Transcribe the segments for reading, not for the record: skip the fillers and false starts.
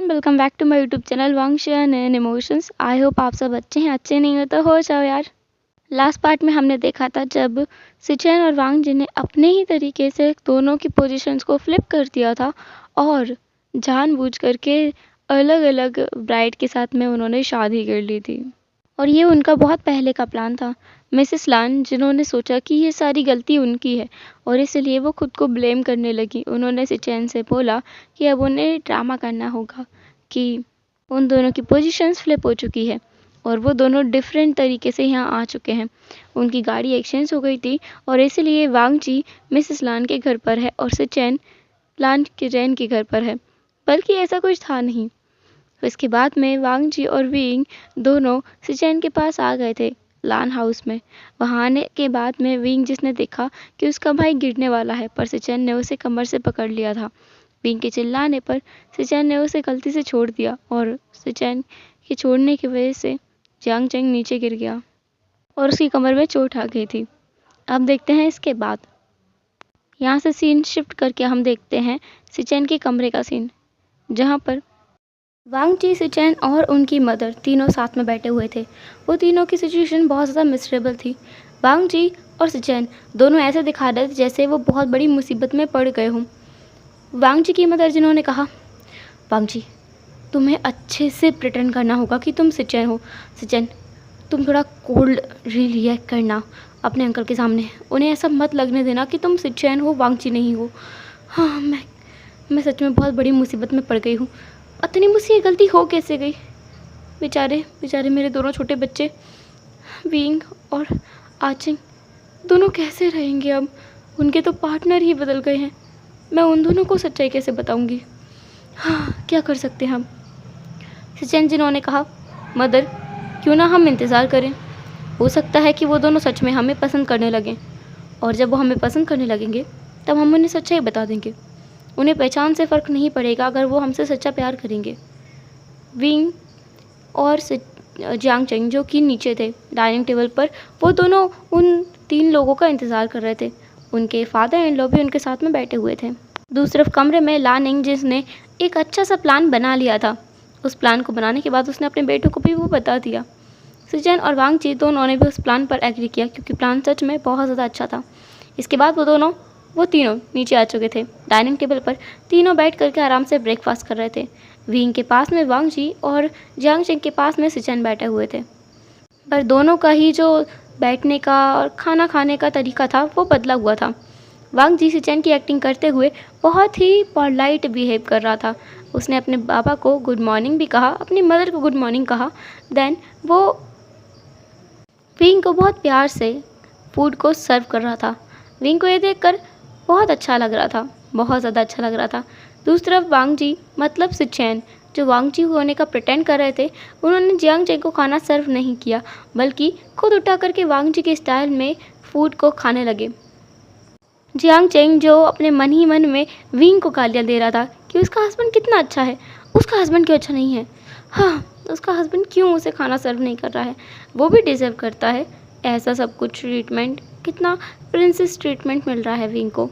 Everyone, welcome back to my YouTube channel वांगशियन and emotions. I hope आप सब अच्छे हैं। अच्छे नहीं हो तो हो जाओ यार। लास्ट पार्ट में हमने देखा था जब सिचेन और वांग जी ने अपने ही तरीके से दोनों की पोजीशंस को फ्लिप कर दिया था और जानबूझ करके अलग अलग ब्राइड के साथ में उन्होंने शादी कर ली थी। और ये उनका बहुत पहले का प्लान था। मिसेस लान जिन्होंने सोचा कि ये सारी गलती उनकी है और इसलिए वो खुद को ब्लेम करने लगी। उन्होंने सिचेन से बोला कि अब उन्हें ड्रामा करना होगा कि उन दोनों की पोजीशंस फ्लिप हो चुकी है और वो दोनों डिफरेंट तरीके से यहाँ आ चुके हैं। उनकी गाड़ी एक्सचेंज हो गई थी और इसलिए वांग जी मिसेस लान के घर पर है और सिचेन लान के जैन के घर पर है, बल्कि ऐसा कुछ था नहीं। इसके बाद में वांग जी और विंग दोनों सिचेन के पास आ गए थे लान हाउस में। वहाँ आने के बाद में विंग जिसने देखा कि उसका भाई गिरने वाला है, पर सिचेन ने उसे कमर से पकड़ लिया था। विंग के चिल्लाने पर सिचेन ने उसे गलती से छोड़ दिया और सिचेन के छोड़ने की वजह से जियांग चेंग नीचे गिर गया और उसकी कमर में चोट आ गई थी। अब देखते हैं इसके बाद। यहाँ से सीन शिफ्ट करके हम देखते हैं सिचेन के कमरे का सीन, जहाँ पर वांग जी, सिचेन और उनकी मदर तीनों साथ में बैठे हुए थे। वो तीनों की सिचुएशन बहुत ज़्यादा मिसरेबल थी। वांग जी और सिचेन दोनों ऐसे दिखा रहे थे जैसे वो बहुत बड़ी मुसीबत में पड़ गए हों। वांग जी की मदर जिन्होंने कहा, वांग जी तुम्हें अच्छे से प्रिटेंड करना होगा कि तुम सिचेन हो। सिचेन तुम थोड़ा कोल्ड रिएक्ट करना अपने अंकल के सामने। उन्हें ऐसा मत लगने देना कि तुम सिचेन हो, वांग जी नहीं हो। हाँ, मैं सच में बहुत बड़ी मुसीबत में पड़ गई हूँ। इतनी मुझसे ये गलती हो कैसे गई? बेचारे मेरे दोनों छोटे बच्चे विंग और आचिंग दोनों कैसे रहेंगे अब? उनके तो पार्टनर ही बदल गए हैं। मैं उन दोनों को सच्चाई कैसे बताऊंगी? हाँ, क्या कर सकते हैं हम? सिचेन जिन्होंने कहा, मदर क्यों ना हम इंतज़ार करें। हो सकता है कि वो दोनों सच में हमें पसंद करने लगें और जब वो हमें पसंद करने लगेंगे तब हम उन्हें सच्चाई बता देंगे। उन्हें पहचान से फ़र्क नहीं पड़ेगा अगर वो हमसे सच्चा प्यार करेंगे। विंग और जियांग चेंग जो कि नीचे थे डाइनिंग टेबल पर, वो दोनों उन तीन लोगों का इंतज़ार कर रहे थे। उनके फादर इन लॉ भी उनके साथ में बैठे हुए थे। दूसरी तरफ कमरे में लानिंग, जिसने एक अच्छा सा प्लान बना लिया था, उस प्लान को बनाने के बाद उसने अपने बेटों को भी वो बता दिया। सिचेन और वांग जी दोनों ने भी उस प्लान पर एग्री किया क्योंकि प्लान सच में बहुत ज़्यादा अच्छा था। इसके बाद वो तीनों नीचे आ चुके थे डाइनिंग टेबल पर। तीनों बैठ करके आराम से ब्रेकफास्ट कर रहे थे। विंग के पास में वांग जी और जियांग चेंग के पास में सिचेन बैठे हुए थे, पर दोनों का ही जो बैठने का और खाना खाने का तरीका था वो बदला हुआ था। वांग जी सिचेन की एक्टिंग करते हुए बहुत ही पोलाइट बिहेव कर रहा था। उसने अपने पापा को गुड मॉर्निंग भी कहा, अपनी मदर को गुड मॉर्निंग कहा। देन वो विंग को बहुत प्यार से फूड को सर्व कर रहा था। विंग को ये देखकर बहुत अच्छा लग रहा था, बहुत ज़्यादा अच्छा लग रहा था। दूसरी तरफ वांग जी, मतलब सिचेन, जो वांग जी होने का प्रिटेंड कर रहे थे, उन्होंने जियांग चेंग को खाना सर्व नहीं किया, बल्कि खुद उठा करके वांग जी के स्टाइल में फूड को खाने लगे। जियांग चेंग जो अपने मन ही मन में विंग को गालियाँ दे रहा था कि उसका हस्बैंड कितना अच्छा है, उसका हस्बैंड क्यों अच्छा नहीं है। हाँ, उसका हस्बैंड क्यों उसे खाना सर्व नहीं कर रहा है, वो भी डिज़र्व करता है ऐसा सब कुछ ट्रीटमेंट। कितना प्रिंसेस ट्रीटमेंट मिल रहा है विंग को।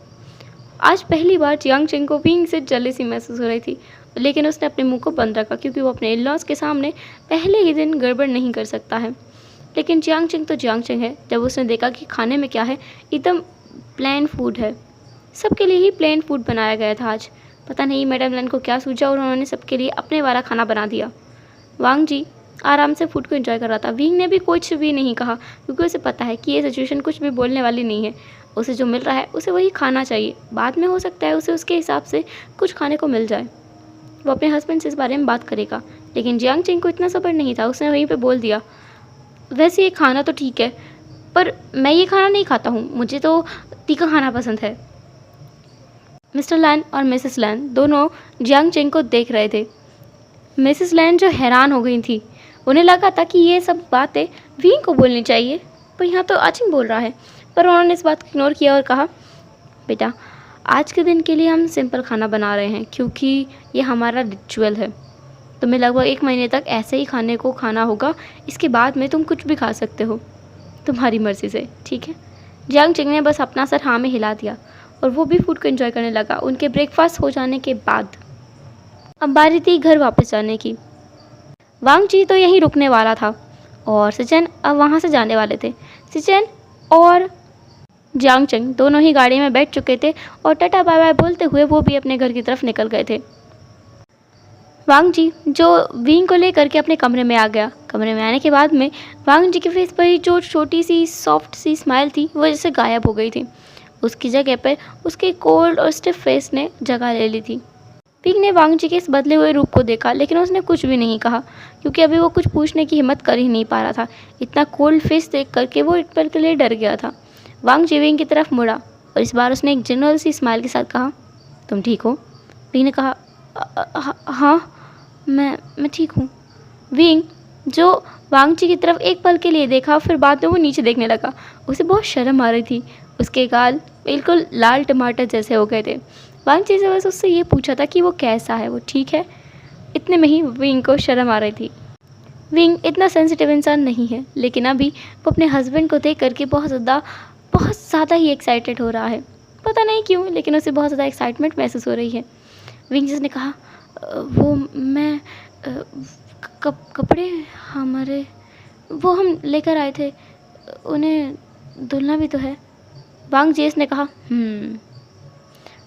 आज पहली बार जियांग चेंग को विंग से जेलसी महसूस हो रही थी, लेकिन उसने अपने मुंह को बंद रखा क्योंकि वो अपने इन-लॉज के सामने पहले ही दिन गड़बड़ नहीं कर सकता है। लेकिन जियांग चेंग तो जियांग चेंग है। जब उसने देखा कि खाने में क्या है, एकदम प्लेन फूड है, सबके लिए ही प्लेन फूड बनाया गया था आज। पता नहीं मैडम लन को क्या सूझा और उन्होंने सबके लिए अपने वाला खाना बना दिया। वांग जी आराम से फूड को एंजॉय कर रहा था। विंग ने भी कुछ भी नहीं कहा क्योंकि उसे पता है कि ये सिचुएशन कुछ भी बोलने वाली नहीं है। उसे जो मिल रहा है उसे वही खाना चाहिए। बाद में हो सकता है उसे उसके हिसाब से कुछ खाने को मिल जाए, वो अपने हस्बैंड से इस बारे में बात करेगा। लेकिन जियांग चेंग को इतना सब्र नहीं था, उसने वहीं पे बोल दिया, वैसे ये खाना तो ठीक है पर मैं ये खाना नहीं खाता हूँ, मुझे तो तीखा खाना पसंद है। मिस्टर लैन और मिसेस लैन दोनों जियांग चेंग को देख रहे थे। मिसेस लैन जो हैरान हो गई थी, उन्हें लगा था कि ये सब बातें विंग को बोलनी चाहिए, पर यहाँ तो आचिंग बोल रहा है। पर उन्होंने इस बात को इग्नोर किया और कहा, बेटा आज के दिन के लिए हम सिंपल खाना बना रहे हैं क्योंकि ये हमारा रिचुअल है। तुम्हें लगभग 1 महीने तक ऐसे ही खाने को खाना होगा, इसके बाद में तुम कुछ भी खा सकते हो, तुम्हारी मर्ज़ी से, ठीक है। जियांग चेंग ने बस अपना सर हाँ में हिला दिया और वो भी फूड को एंजॉय करने लगा। उनके ब्रेकफास्ट हो जाने के बाद अब बारी थी घर वापस जाने की। वांग जी तो यहीं रुकने वाला था और सिचेन अब वहाँ से जाने वाले थे। सिचेन और जियांग चंग दोनों ही गाड़ी में बैठ चुके थे और टाटा बाय बाय बोलते हुए वो भी अपने घर की तरफ निकल गए थे। वांग जी जो विंग को लेकर के अपने कमरे में आ गया। कमरे में आने के बाद में वांग जी के फेस पर जो छोटी सी सॉफ्ट सी स्माइल थी वो जैसे गायब हो गई थी। उसकी जगह पर उसके कोल्ड और स्टिफ फेस ने जगह ले ली थी। विंग ने वांग जी के इस बदले हुए रूप को देखा, लेकिन उसने कुछ भी नहीं कहा क्योंकि अभी वो कुछ पूछने की हिम्मत कर ही नहीं पा रहा था। इतना कोल्ड फेस देख करके वो एक पल के लिए डर गया था। वांग जी विंग की तरफ मुड़ा और इस बार उसने एक जनरल सी स्माइल के साथ कहा, तुम ठीक हो? विंग ने कहा, हाँ मैं ठीक हूँ। विंग जो वांग जी की तरफ एक पल के लिए देखा, फिर बाद में वो नीचे देखने लगा। उसे बहुत शर्म आ रही थी। उसके गाल बिल्कुल लाल टमाटर जैसे हो गए थे। वांग जी से बस उससे ये पूछा था कि वो कैसा है, वो ठीक है। इतने में ही विंग को शर्म आ रही थी। विंग इतना सेंसिटिव इंसान नहीं है, लेकिन अभी वो अपने हस्बैंड को देख करके बहुत ज़्यादा ही एक्साइटेड हो रहा है। पता नहीं क्यों, लेकिन उसे बहुत ज़्यादा एक्साइटमेंट महसूस हो रही है। विंग जिसने कहा, वो मैं कपड़े हमारे वो हम लेकर आए थे, उन्हें धुलना भी तो है। वांग जी ने कहा,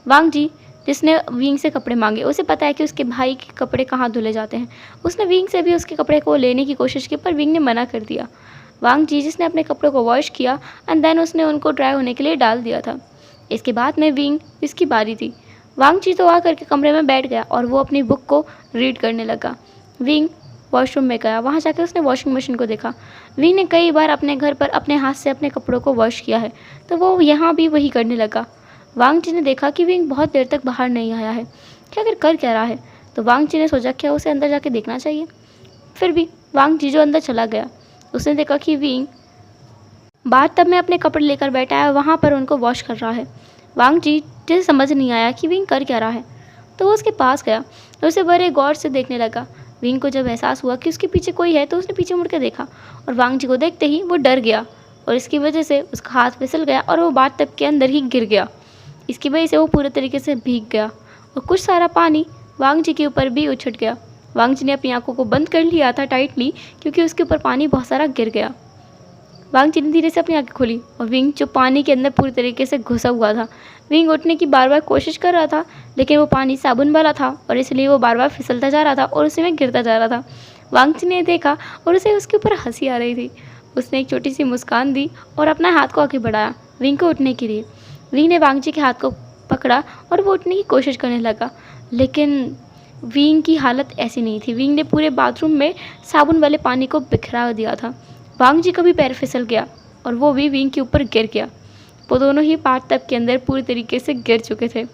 वांग जी जिसने विंग से कपड़े मांगे, उसे पता है कि उसके भाई के कपड़े कहाँ धुले जाते हैं। उसने विंग से भी उसके कपड़े को लेने की कोशिश की, पर विंग ने मना कर दिया। वांग जी जिसने अपने कपड़ों को वॉश किया एंड देन उसने उनको ड्राई होने के लिए डाल दिया था। इसके बाद में विंग इसकी बारी थी। वांग जी तो आकर के कमरे में बैठ गया और वो अपनी बुक को रीड करने लगा। विंग वॉशरूम में गया। वहाँ जाकर उसने वॉशिंग मशीन को देखा। विंग ने कई बार अपने घर पर अपने हाथ से अपने कपड़ों को वॉश किया है, तो वो यहाँ भी वही करने लगा। वांग जी ने देखा कि विंग बहुत देर तक बाहर नहीं आया है। क्या कर क्या रहा है? तो वांग जी ने सोचा क्या उसे अंदर जाके देखना चाहिए। फिर भी वांग जी जो अंदर चला गया, उसने देखा कि विंग बाथटब में अपने कपड़े लेकर बैठा है, वहाँ पर उनको वॉश कर रहा है। वांग जी जिसे समझ नहीं आया कि विंग कर क्या रहा है, तो वो उसके पास गया और उसे बड़े गौर से देखने लगा। विंग को जब एहसास हुआ कि उसके पीछे कोई है, तो उसने पीछे मुड़ के देखा और वांग जी को देखते ही वो डर गया और इसकी वजह से उसका हाथ फिसल गया और वो बाथटब के अंदर ही गिर गया। इसकी वजह से वो पूरे तरीके से भीग गया और कुछ सारा पानी वांग जी के ऊपर भी उछट गया। वांग जी ने अपनी आंखों को बंद कर लिया था टाइटली, क्योंकि उसके ऊपर पानी बहुत सारा गिर गया। वांग जी ने धीरे से अपनी आंखें खोली और विंग जो पानी के अंदर पूरी तरीके से घुसा हुआ था। विंग उठने की बार बार कोशिश कर रहा था, लेकिन वो पानी साबुन वाला था और इसलिए वो बार बार फिसलता जा रहा था और उसी में गिरता जा रहा था। वांग जी ने देखा और उसे उसके ऊपर हंसी आ रही थी। उसने एक छोटी सी मुस्कान दी और अपना हाथ को आगे बढ़ाया विंग को उठने के लिए। विंग ने वांग जी के हाथ को पकड़ा और वो उठने की कोशिश करने लगा, लेकिन विंग की हालत ऐसी नहीं थी। विंग ने पूरे बाथरूम में साबुन वाले पानी को बिखरा दिया था। वांग जी का भी पैर फिसल गया और वो भी विंग के ऊपर गिर गया। वो दोनों ही बाथटब के अंदर पूरी तरीके से गिर चुके थे।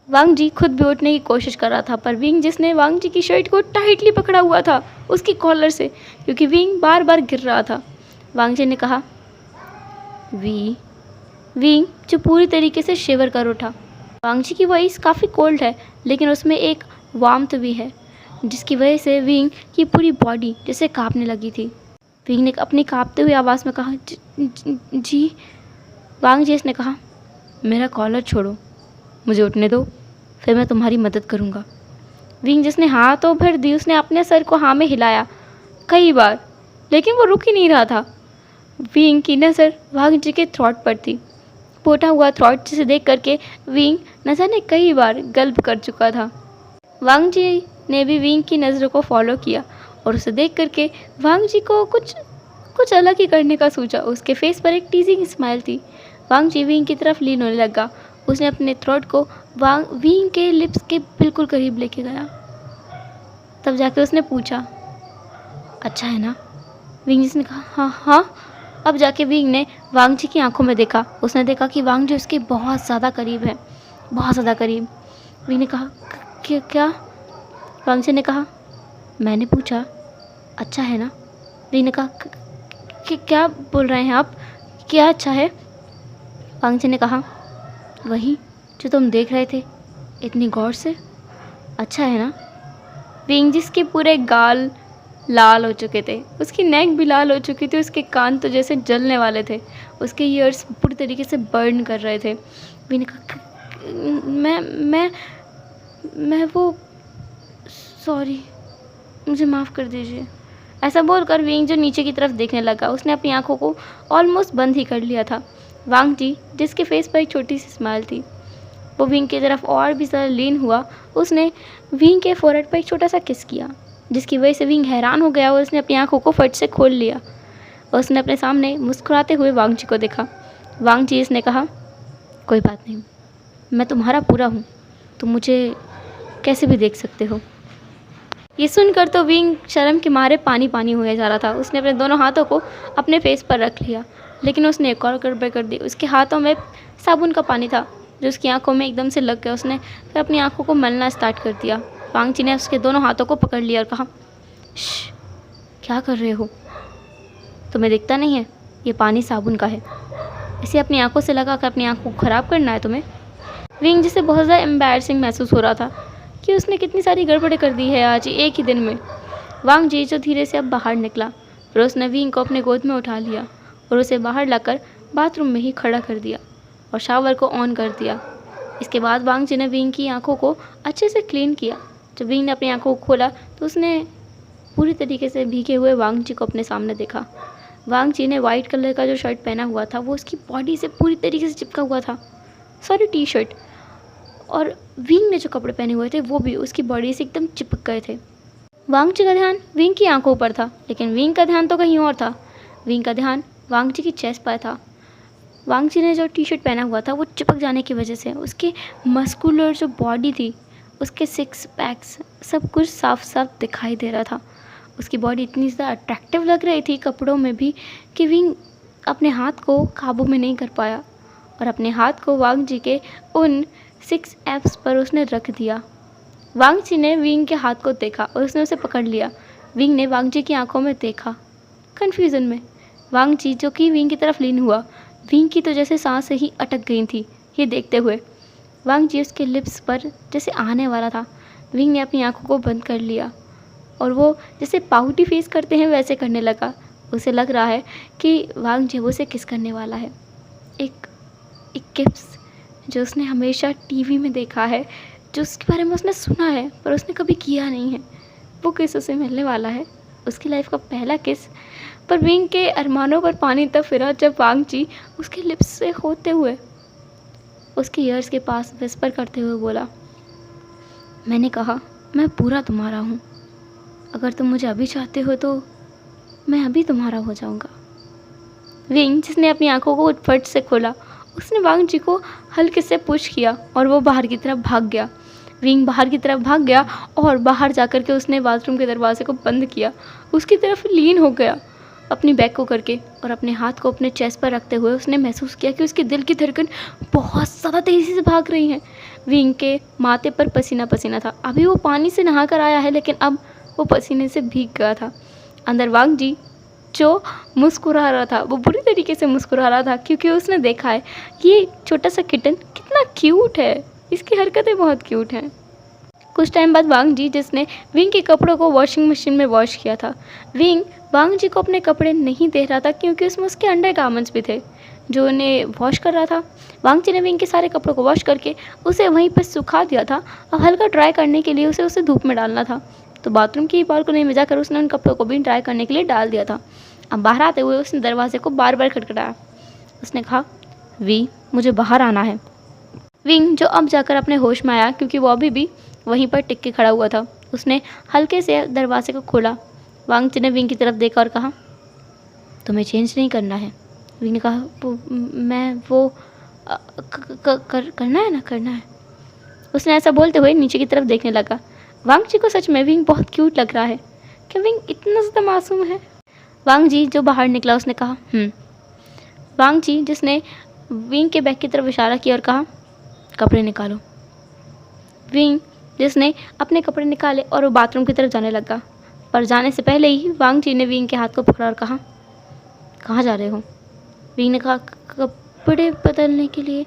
वांग जी खुद भी उठने की कोशिश कर रहा था, पर विंग जिसने वांग जी की शर्ट को टाइटली पकड़ा हुआ था उसकी कॉलर से, क्योंकि विंग बार बार गिर रहा था। वांग जी ने कहा, विंग जो पूरी तरीके से शिवर कर उठा। वांग जी की वॉइस काफ़ी कोल्ड है, लेकिन उसमें एक वार्मथ भी है, जिसकी वजह से विंग की पूरी बॉडी जैसे कांपने लगी थी। विंग ने अपनी कांपते हुए आवाज़ में कहा, जी। वांग जी ने कहा, मेरा कॉलर छोड़ो, मुझे उठने दो, फिर मैं तुम्हारी मदद करूँगा। विंग जिसने हाथों भर दी, उसने अपने सर को हाँ में हिलाया कई बार, लेकिन वो रुक ही नहीं रहा था। विंग की नज़र वांग जी के थ्रॉट पर थी। पोटा हुआ थ्रॉट जिसे देख करके विंग न जाने कई बार गल्प कर चुका था। वांग जी ने भी विंग की नज़रों को फॉलो किया और उसे देख करके वांग जी को कुछ अलग ही करने का सोचा। उसके फेस पर एक टीजिंग स्माइल थी। वांग जी विंग की तरफ लीन होने लगा। उसने अपने थ्रोट को विंग के लिप्स के बिल्कुल करीब लेके गया। तब जाके उसने पूछा, अच्छा है ना? विंग जी ने कहा, हाँ। अब जाके विंग ने वांग जी की आंखों में देखा। उसने देखा कि वांग जी उसके बहुत ज़्यादा करीब है, बहुत ज़्यादा करीब। विंग ने कहा, क्या? वांग जी ने कहा, मैंने पूछा, अच्छा है ना? विंग ने कहा, क्या बोल रहे हैं आप? क्या अच्छा है? वांग जी ने कहा, वही जो तुम देख रहे थे इतनी गौर से, अच्छा है ना? विंग जिसके पूरे गाल लाल हो चुके थे, उसकी नेक भी लाल हो चुकी थी, उसके कान तो जैसे जलने वाले थे, उसके ईयर्स पूरी तरीके से बर्न कर रहे थे। विंग ने कहा, मैं वो सॉरी, मुझे माफ़ कर दीजिए। ऐसा बोलकर विंग जो नीचे की तरफ देखने लगा, उसने अपनी आंखों को ऑलमोस्ट बंद ही कर लिया था। वांग जी, जिसके फेस पर एक छोटी सी स्माइल थी, वो विंग की तरफ और भी ज़्यादा लीन हुआ। उसने विंग के फोरहेड पर एक छोटा सा किस किया, जिसकी वजह से विंग हैरान हो गया और उसने अपनी आंखों को फट से खोल लिया। उसने अपने सामने मुस्कुराते हुए वांग जी को देखा। वांग जी, इसने कहा, कोई बात नहीं, मैं तुम्हारा पूरा हूँ, तुम मुझे कैसे भी देख सकते हो। ये सुनकर तो विंग शर्म के मारे पानी पानी हो जा रहा था। उसने अपने दोनों हाथों को अपने फेस पर रख लिया, लेकिन उसने एक और गड़बड़ कर दी। उसके हाथों में साबुन का पानी था जो उसकी आंखों में एकदम से लग गया। उसने फिर अपनी आंखों को मलना स्टार्ट कर दिया। वांग जी ने उसके दोनों हाथों को पकड़ लिया और कहा, श्श, क्या कर रहे हो? तुम्हें दिखता नहीं है, ये पानी साबुन का है। इसे अपनी आंखों से लगा कर अपनी आंखों को ख़राब करना है तुम्हें? विंग जिसे बहुत ज़्यादा एम्बैरसिंग महसूस हो रहा था कि उसने कितनी सारी गड़बड़ें कर दी है आज एक ही दिन में। वांग जी जो धीरे से अब बाहर निकला, फिर उसने विंग को अपने गोद में उठा लिया और उसे बाहर लाकर बाथरूम में ही खड़ा कर दिया और शावर को ऑन कर दिया। इसके बाद वांग जी ने विंग की आंखों को अच्छे से क्लीन किया। जब विंग ने अपनी आंखों को खोला तो उसने पूरी तरीके से भीगे हुए वांग जी को अपने सामने देखा। वांग जी ने वाइट कलर का जो शर्ट पहना हुआ था वो उसकी बॉडी से पूरी तरीके से चिपका हुआ था, सॉरी टी शर्ट, और विंग ने जो कपड़े पहने हुए थे वो भी उसकी बॉडी से एकदम चिपक गए थे। वांग जी का ध्यान विंग की आंखों पर था, लेकिन विंग का ध्यान तो कहीं और था। विंग का ध्यान वांग जी की चेस्ट पर था। वांग जी ने जो टी शर्ट पहना हुआ था वो चिपक जाने की वजह से उसके मस्कुलर जो बॉडी थी, उसके सिक्स पैक्स, सब कुछ साफ साफ दिखाई दे रहा था। उसकी बॉडी इतनी ज़्यादा अट्रैक्टिव लग रही थी कपड़ों में भी कि विंग अपने हाथ को काबू में नहीं कर पाया और अपने हाथ को वांग जी के उन 6 एप्स पर उसने रख दिया। वांग जी ने विंग के हाथ को देखा और उसने उसे पकड़ लिया। विंग ने वांग जी की आंखों में देखा, कन्फ्यूज़न में। वांग जी जो कि विंग की तरफ लीन हुआ, विंग की तो जैसे सांसें ही अटक गई थी ये देखते हुए। वांग जी उसके लिप्स पर जैसे आने वाला था। विंग ने अपनी आंखों को बंद कर लिया और वो जैसे पाउटी फेस करते हैं वैसे करने लगा। उसे लग रहा है कि वांग जी उसे किस करने वाला है। एक किस जो उसने हमेशा टीवी में देखा है, जो उसके बारे में उसने सुना है पर उसने कभी किया नहीं है, वो किस उसे मिलने वाला है, उसकी लाइफ का पहला किस। पर विंग के अरमानों पर पानी तब फिरा जब वांग जी उसके लिप्स से होते हुए उसके ईयर्स के पास विस्पर करते हुए बोला, मैंने कहा मैं पूरा तुम्हारा हूँ, अगर तुम मुझे अभी चाहते हो तो मैं अभी तुम्हारा हो जाऊँगा। विंग जिसने अपनी आंखों को फट से खोला, उसने वांग जी को हल्के से पुश किया और वो बाहर की तरफ भाग गया। विंग बाहर की तरफ भाग गया और बाहर जाकर के उसने बाथरूम के दरवाजे को बंद किया। उसकी तरफ लीन हो गया अपनी बैक को करके और अपने हाथ को अपने चेस्ट पर रखते हुए उसने महसूस किया कि उसके दिल की धड़कन बहुत ज़्यादा तेज़ी से भाग रही है। विंग के माथे पर पसीना पसीना था। अभी वो पानी से नहा कर आया है, लेकिन अब वो पसीने से भीग गया था। अंदर वांग जी जो मुस्कुरा रहा था, वो बुरी तरीके से मुस्कुरा रहा था, क्योंकि उसने देखा है ये छोटा सा किटन कितना क्यूट है, इसकी हरकतें बहुत क्यूट हैं। कुछ टाइम बाद वांग जी जिसने विंग के कपड़ों को वॉशिंग मशीन में वॉश किया था, विंग वांग जी को अपने कपड़े नहीं दे रहा था क्योंकि उसमें उसके अंडर गारमेंट्स भी थे जो उन्हें वॉश कर रहा था। वांग जी ने विंग के सारे कपड़ों को वॉश करके उसे वहीं पर सुखा दिया था। अब हल्का ड्राई करने के लिए उसे धूप में डालना था, तो बाथरूम की बालकनी में जाकर उसने उन कपड़ों को भी ड्राई करने के लिए डाल दिया था। अब बाहर आते हुए उसने दरवाजे को बार बार खटखटाया। उसने कहा, वी, मुझे बाहर आना है। विंग जो अब जाकर अपने होश में आया क्योंकि वो अभी भी वहीं पर टिक के खड़ा हुआ था, उसने हल्के से दरवाजे को खोला। वांग जी ने विंग की तरफ देखा और कहा, तुम्हें चेंज नहीं करना है। विंग ने कहा, करना है ना, करना है। उसने ऐसा बोलते हुए नीचे की तरफ देखने लगा। वांग जी को सच में विंग बहुत क्यूट लग रहा है। क्या विंग इतना ज़्यादा मासूम है? वांग जी जो बाहर निकला उसने कहा, वांग जी जिसने विंग के बैग की तरफ इशारा किया और कहा, कपड़े निकालो। विंग जिसने अपने कपड़े निकाले और वो बाथरूम की तरफ जाने लगा, पर जाने से पहले ही वांग जी ने विंग के हाथ को पकड़ा और कहा, कहाँ जा रहे हो? विंग ने कहा, कपड़े बदलने के लिए।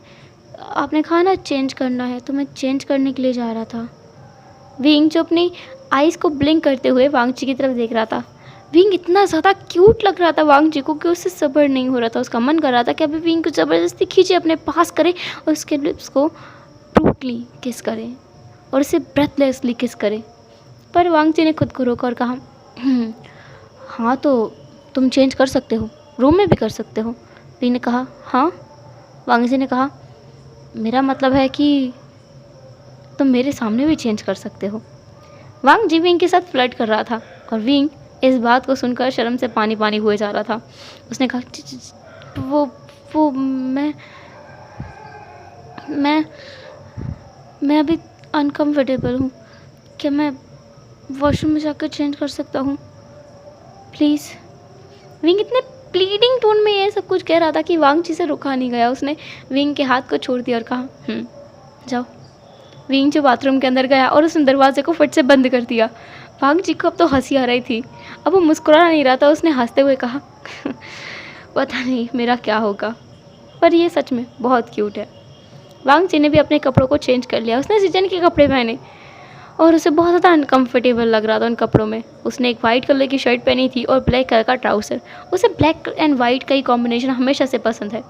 आपने कहा ना चेंज करना है, तो मैं चेंज करने के लिए जा रहा था। विंग जो अपनी आइज़ को ब्लिंक करते हुए वांग जी की तरफ देख रहा था। विंग इतना ज़्यादा क्यूट लग रहा था वांग जी को कि उससे सब्र नहीं हो रहा था। उसका मन कर रहा था कि अभी विंग को ज़बरदस्ती खींचे अपने पास करे और उसके लिप्स को ब्रूटली किस करे और उसे ब्रेथलेसली किस करे। पर वांग जी ने खुद को रोका और कहा, हाँ तो तुम चेंज कर सकते हो, रूम में भी कर सकते हो। विंग ने कहा, हाँ। वांग जी ने कहा, मेरा मतलब है कि तुम मेरे सामने भी चेंज कर सकते हो। वांग जी विंग के साथ फ्लर्ट कर रहा था और विंग इस बात को सुनकर शर्म से पानी पानी हुए जा रहा था। उसने कहा, वो मैं अभी अनकम्फर्टेबल हूँ, क्या मैं वॉशरूम में जाकर चेंज कर सकता हूँ प्लीज़। विंग इतने प्लीडिंग टोन में ये सब कुछ कह रहा था कि वांग जी से रुका नहीं गया। उसने विंग के हाथ को छोड़ दिया और कहा, जाओ। विंग जो बाथरूम के अंदर गया और उसने दरवाजे को फट से बंद कर दिया। वांग जी को अब तो हंसी आ रही थी, अब वो मुस्कुरा नहीं रहा था। उसने हंसते हुए कहा, पता नहीं मेरा क्या होगा, पर ये सच में बहुत क्यूट है। वांग जी ने भी अपने कपड़ों को चेंज कर लिया। उसने सिजन के कपड़े पहने और उसे बहुत ज़्यादा अनकम्फर्टेबल लग रहा था उन कपड़ों में। उसने एक वाइट कलर की शर्ट पहनी थी और ब्लैक कलर का ट्राउज़र। उसे ब्लैक एंड वाइट का ही कॉम्बिनेशन हमेशा से पसंद है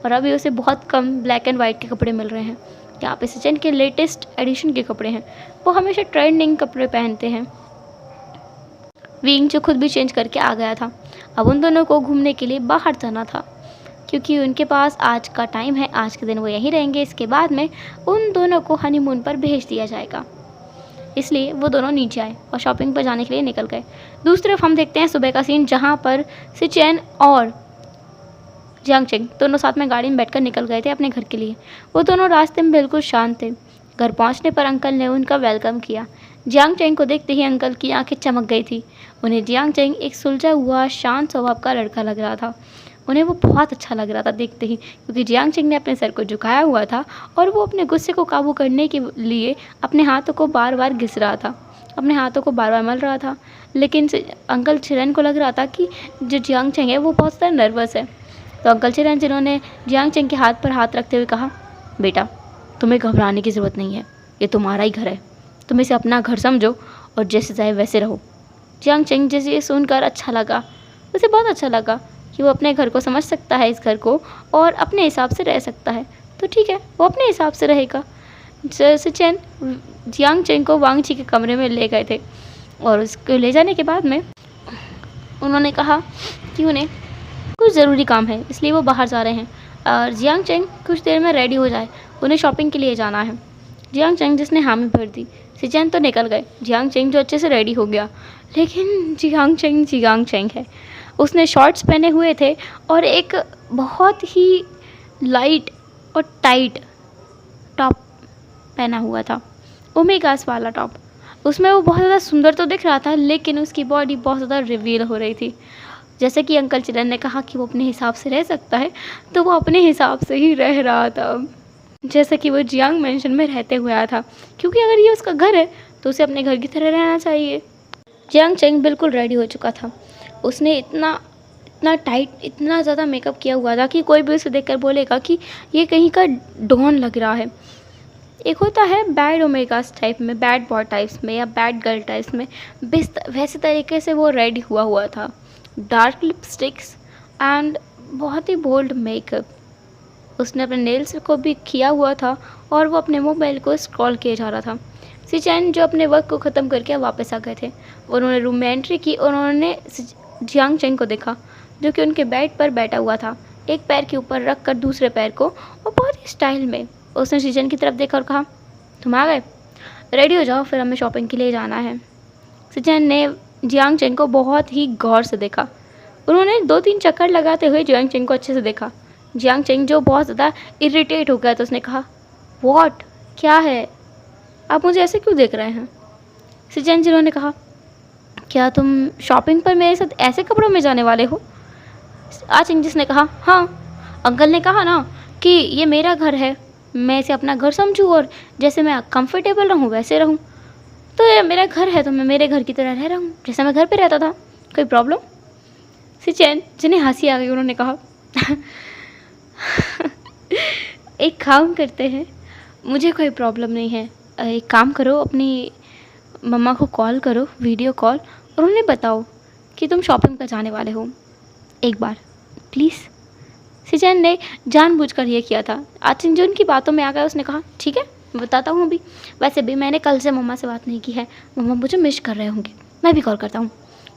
और अभी उसे बहुत कम ब्लैक एंड वाइट के कपड़े मिल रहे हैं। यहाँ पे सिजन के लेटेस्ट एडिशन के कपड़े हैं, वो हमेशा ट्रेंडिंग कपड़े पहनते हैं। विंग जो खुद भी चेंज करके आ गया था। अब उन दोनों को घूमने के लिए बाहर जाना था क्योंकि उनके पास आज का टाइम है, आज के दिन वो यहीं रहेंगे। इसके बाद में उन दोनों को हनीमून पर भेज दिया जाएगा, इसलिए वो दोनों नीचे आए और शॉपिंग पर जाने के लिए निकल गए। दूसरी तरफ हम देखते हैं सुबह का सीन, जहाँ पर सिचेन और जियांग चेंग दोनों साथ में गाड़ी में बैठकर निकल गए थे अपने घर के लिए। वो दोनों रास्ते में बिल्कुल शांत थे। घर पहुंचने पर अंकल ने उनका वेलकम किया। जियांग चेंग को देखते ही अंकल की आंखें चमक गई थी। उन्हें जियांग चेंग एक सुलझा हुआ शांत स्वभाव का लड़का लग रहा था। उन्हें वो बहुत अच्छा लग रहा था देखते ही, क्योंकि जियांग चेंग ने अपने सर को झुकाया हुआ था और वो अपने गुस्से को काबू करने के लिए अपने हाथों को बार बार घिस रहा था, अपने हाथों को बार बार मल रहा था। लेकिन अंकल चिरन को लग रहा था कि जो जियांग चेंग है वो बहुत ज़्यादा नर्वस है। तो अंकल चिरन जिन्होंने जियांग चेंग के हाथ पर हाथ रखते हुए कहा, बेटा तुम्हें घबराने की ज़रूरत नहीं है, ये तुम्हारा ही घर है, तुम इसे अपना घर समझो और जैसे चाहे वैसे रहो। जियांग चेंग जैसे ये सुनकर अच्छा लगा, उसे बहुत अच्छा लगा कि वो अपने घर को समझ सकता है, इस घर को, और अपने हिसाब से रह सकता है। तो ठीक है, वो अपने हिसाब से रहेगा। सिचेन जियांग चेंग को वांग जी के कमरे में ले गए थे और उसको ले जाने के बाद में उन्होंने कहा कि उन्हें कुछ ज़रूरी काम है, इसलिए वो बाहर जा रहे हैं और जियांग चेंग कुछ देर में रेडी हो जाए, उन्हें शॉपिंग के लिए जाना है। जियांग चेंग जिसने हामी भर दी। सिचेन तो निकल गए। जियांग चेंग जो अच्छे से रेडी हो गया, लेकिन जियांग चेंग है। उसने शॉर्ट्स पहने हुए थे और एक बहुत ही लाइट और टाइट टॉप पहना हुआ था, ओमेगास वाला टॉप। उसमें वो बहुत ज़्यादा सुंदर तो दिख रहा था, लेकिन उसकी बॉडी बहुत ज़्यादा रिवील हो रही थी। जैसे कि अंकल चिरन ने कहा कि वो अपने हिसाब से रह सकता है, तो वो अपने हिसाब से ही रह रहा था, जैसे कि वो जियांग मेंशन में रहते हुए आया था, क्योंकि अगर ये उसका घर है तो उसे अपने घर की तरह रहना चाहिए। जियांग चेंग बिल्कुल रेडी हो चुका था। उसने इतना टाइट, इतना ज़्यादा मेकअप किया हुआ था कि कोई भी उसे देखकर बोलेगा कि ये कहीं का डॉन लग रहा है। एक होता है बैड ओमेगास टाइप में, बैड बॉय टाइप्स में या बैड गर्ल टाइप्स में, वैसे तरीके से वो रेडी हुआ था। डार्क लिपस्टिक्स एंड बहुत ही बोल्ड मेकअप। उसने अपने नेल्स को भी किया हुआ था और वो अपने मोबाइल को स्क्रॉल किए जा रहा था। सिचेन जो अपने वर्क को ख़त्म करके वापस आ गए थे, उन्होंने रूम में एंट्री की और उन्होंने जियांग चेंग को देखा, जो कि उनके बेड पर बैठा हुआ था, एक पैर के ऊपर रख कर दूसरे पैर को, और बहुत ही स्टाइल में। उसने सिचेन की तरफ देखा और कहा, तुम आ गए, रेडी हो जाओ, फिर हमें शॉपिंग के लिए जाना है। सिचेन ने जियांग चेंग को बहुत ही गौर से देखा। उन्होंने 2-3 चक्कर लगाते हुए जियांग चेंग को अच्छे से देखा। जियांग चेंग जो बहुत ज़्यादा इरिटेट हो गया तो उसने कहा, व्हाट, क्या है, आप मुझे ऐसे क्यों देख रहे हैं। सिचेन जिन्होंने कहा, क्या तुम शॉपिंग पर मेरे साथ ऐसे कपड़ों में जाने वाले हो। आचिंग जिसने कहा, हाँ, अंकल ने कहा ना कि ये मेरा घर है, मैं इसे अपना घर समझूँ और जैसे मैं कंफर्टेबल रहूँ वैसे रहूँ, तो ये मेरा घर है तो मैं मेरे घर की तरह रह रहा हूँ, जैसे मैं घर पे रहता था, कोई प्रॉब्लम। सिचेन जिन्हें हंसी आ गई, उन्होंने कहा, एक काम करते हैं, मुझे कोई प्रॉब्लम नहीं है, एक काम करो, अपनी मम्मा को कॉल करो, वीडियो कॉल, और उन्हें बताओ कि तुम शॉपिंग पर जाने वाले हो, एक बार प्लीज़। सिचेन ने जानबूझकर ये किया था। आचिन जो उनकी बातों में आ गया, उसने कहा, ठीक है, मैं बताता हूँ अभी। वैसे भी मैंने कल से मम्मा से बात नहीं की है, मम्मा मुझे मिस कर रहे होंगे, मैं भी कॉल करता हूँ।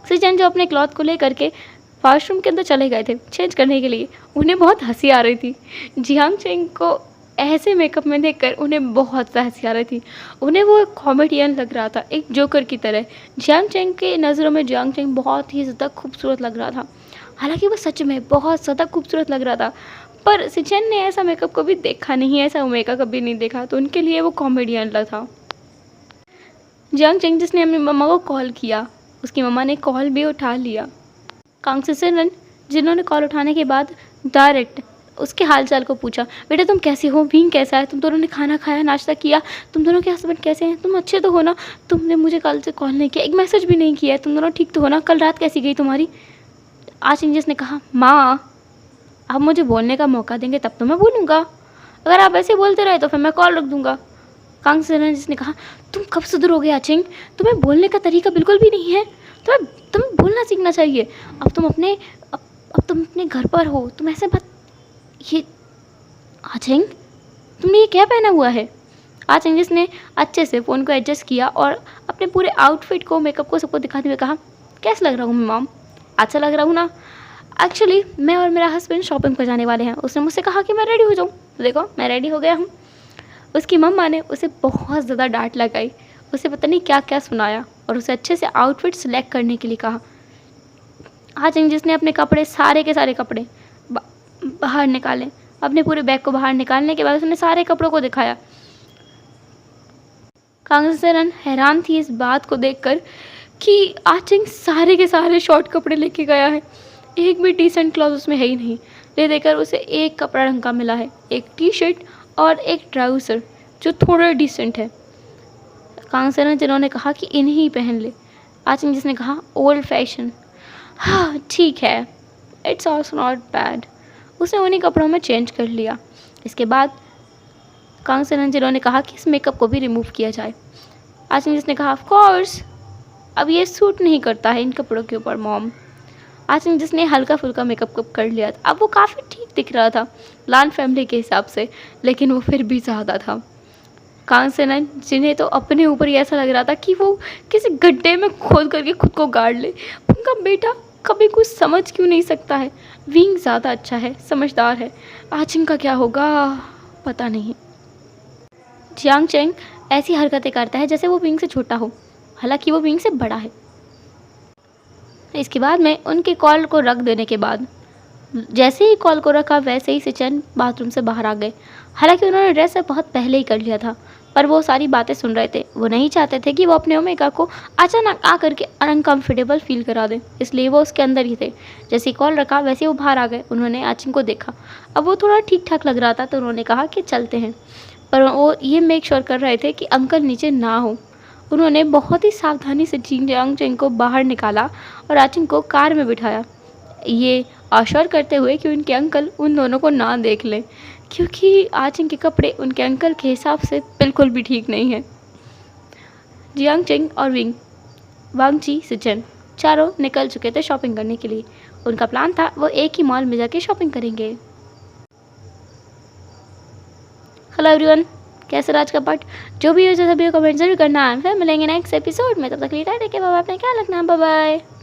सिचन जो अपने क्लॉथ को लेकर के वॉशरूम के अंदर चले गए थे चेंज करने के लिए, उन्हें बहुत हंसी आ रही थी। जियांग चेंग को ऐसे मेकअप में देखकर उन्हें बहुत ज़्यादा हंसी आ रही थी। उन्हें वो एक कॉमेडियन लग रहा था, एक जोकर की तरह। जियांग चेंग के नज़रों में जियांग चेंग बहुत ही ज़्यादा खूबसूरत लग रहा था। हालांकि वो सच में बहुत ज़्यादा खूबसूरत लग रहा था, पर सिचन ने ऐसा मेकअप कभी देखा नहीं, ऐसा मेकअप कभी नहीं देखा, तो उनके लिए वो कॉमेडियन लग था। जियांग चेंग जिसने अपनी मम्मा को कॉल किया, उसकी मम्मा ने कॉल भी उठा लिया। कांग सिसन जिन्होंने कॉल उठाने के बाद डायरेक्ट उसके हालचाल को पूछा, बेटा तुम कैसे हो, विंग कैसा है, तुम दोनों ने खाना खाया, नाश्ता किया, तुम दोनों के हस्बैंड कैसे हैं, तुम अच्छे तो हो ना, तुमने मुझे कल से कॉल नहीं किया, एक मैसेज भी नहीं किया है, तुम दोनों ठीक तो हो ना, कल रात कैसी गई तुम्हारी। आचिंजिस ने कहा, माँ आप मुझे बोलने का मौका देंगे तब तो मैं बोलूँगा, अगर आप ऐसे बोलते रहे तो फिर मैं कॉल रख दूँगा। कांग सिसन ने कहा, तुम कब सुधरोगे आचिंग, तुम्हें बोलने का तरीका बिल्कुल भी नहीं है, तुम्हें बोलना सीखना चाहिए। अब तुम अपने घर पर हो, तुम ऐसे बात, ये आचिंग तुमने ये क्या पहना हुआ है। आचिंग जिसने अच्छे से फ़ोन को एडजस्ट किया और अपने पूरे आउटफिट को, मेकअप को सबको दिखाते हुए कहा, कैसा लग रहा हूँ मैं मॉम, अच्छा लग रहा हूँ ना। एक्चुअली मैं और मेरा हस्बैंड शॉपिंग पर जाने वाले हैं, उसने मुझसे कहा कि मैं रेडी हो जाऊँ, देखो मैं रेडी हो गया हूँ। उसकी मम्मा ने उसे बहुत ज़्यादा डांट लगाई, उसे पता नहीं क्या क्या सुनाया और उसे अच्छे से आउटफिट सेलेक्ट करने के लिए कहा। आचिंग जिसने अपने कपड़े, सारे के सारे कपड़े बाहर निकाले, अपने पूरे बैग को बाहर निकालने के बाद उसने सारे कपड़ों को दिखाया। कांग सिसन हैरान थी इस बात को देखकर कि आचिंग सारे के सारे शॉर्ट कपड़े लेके गया है, एक भी डिसेंट क्लॉथ उसमें है ही नहीं। ले देकर उसे एक कपड़ा रंग का मिला है, एक टी शर्ट और एक ट्राउज़र जो थोड़ा डिसेंट है। कांग सिसन जिन्होंने कहा कि इन्हीं ही पहन ले। आचिंग जिसने कहा ओल्ड फैशन, हाँ ठीक है, इट्स ऑल्सो नॉट बैड। उसने उन्हीं कपड़ों में चेंज कर लिया। इसके बाद कांग सिसन जिन्होंने कहा कि इस मेकअप को भी रिमूव किया जाए। आचिंग जिसने कहा ऑफ कोर्स, अब ये सूट नहीं करता है इन कपड़ों के ऊपर मॉम। आचिंग जिसने हल्का फुल्का मेकअप कर लिया था, अब वो काफ़ी ठीक दिख रहा था लान फैमिली के हिसाब से, लेकिन वो फिर भी ज़्यादा था। कांग सिसन जिन्हें तो अपने ऊपर ही ऐसा लग रहा था कि वो किसी गड्ढे में खोद करके खुद को गाड़ ले। उनका बेटा कभी कुछ समझ क्यों नहीं सकता है, विंग ज़्यादा अच्छा है, समझदार है, आचिंग का क्या होगा पता नहीं। जियांग चेंग ऐसी हरकतें करता है जैसे वो विंग से छोटा हो, हालांकि वो विंग से बड़ा है। इसके बाद में उनके कॉल को रख देने के बाद, जैसे ही कॉल को रखा वैसे ही सिचन बाथरूम से बाहर आ गए। हालांकि उन्होंने ड्रेस बहुत पहले ही कर लिया था, पर वो सारी बातें सुन रहे थे। वो नहीं चाहते थे कि वो अपने ओमेगा को अचानक आकर के अनकम्फर्टेबल फील करा दें, इसलिए वो उसके अंदर ही थे। जैसे ही कॉल रखा वैसे ही वो बाहर आ गए। उन्होंने आचिंग को देखा, अब वो थोड़ा ठीक ठाक लग रहा था, तो उन्होंने कहा कि चलते हैं, पर वो ये मेक श्योर कर रहे थे कि अंकल नीचे ना हो। उन्होंने बहुत ही सावधानी से जियांग चेंग को बाहर निकाला और आचिंग को कार में बिठाया, ये आश्योर करते हुए कि उनके अंकल उन दोनों को ना देख लें, क्योंकि आचिंग के कपड़े उनके अंकल के हिसाब से बिल्कुल भी ठीक नहीं है। जियांग चेंग और वांग जी सिचन चारों निकल चुके थे शॉपिंग करने के लिए। उनका प्लान था वो एक ही मॉल में जाके शॉपिंग करेंगे। हेलो एवरीवन, कैसे रहा आज का पार्ट, जो भी हो सभी कमेंट जरूर करना है। फिर मिलेंगे नेक्स्ट एपिसोड में, तब तक के लिए टाटा, बाय बाय, अपना ख्याल रखना, बाय बाय।